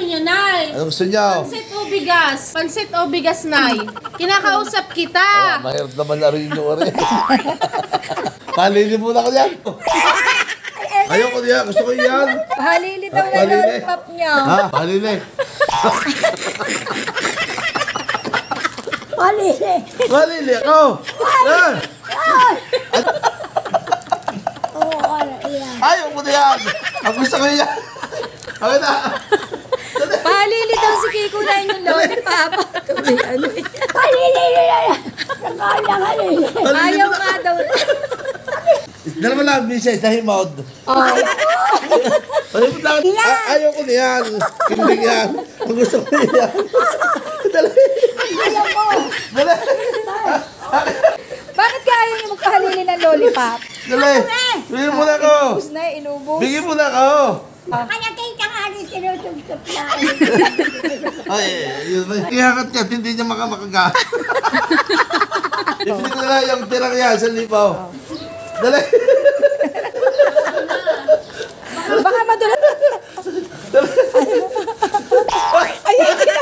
niya, Nay? Ano gusto niyo? Pansit o bigas? Pansit o bigas, Nay? Kinakausap kita. Mahirap naman na rin yung rin. Palili muna ko yan. Ayoko niya. Gusto ko yan. Halili daw na lollipop niya. Ha? Palili. Halili. Palili ako. Yan. Ayoko na yan. Ang gusto ko yan. Okay na. Halili daw si Kiko na yung lollipop. Halili na yan. Halili. Ayaw nga daw. Dalawa lang, Mrs. na himod. Palimot lang. Ayoko na yan. Kilig yan. Ang gusto ko yan. Dali. Ayoko. Dali. Bakit kaya ayaw niyo magpahalili ng lollipop? Dali. Bigyan mo na ako. Ubus na, inubos. Bigyan mo na ako. Kaya kita nga rin sinusugsop na. Ay, yun ba? Ihakat niya, hindi niya makaga. Ibigay ko na lang yung tirang yan sa lipaw. Dali. Baka madulas.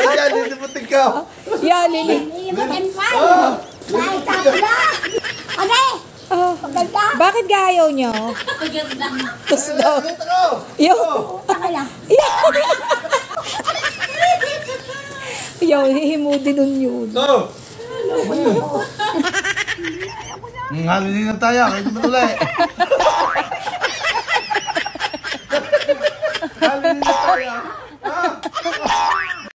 Ayan, liliputin ka. Yan, Lili. Ilimutan pa. Dahil tapo na. Ate! Maganda. Bakit ka ayaw niyo? Tapos daw. Dito ko. Yo. Taka lang. Yo, hihimudin nun yun. Go. Halili na tayo. Kaya naman ulit. Halili na tayo.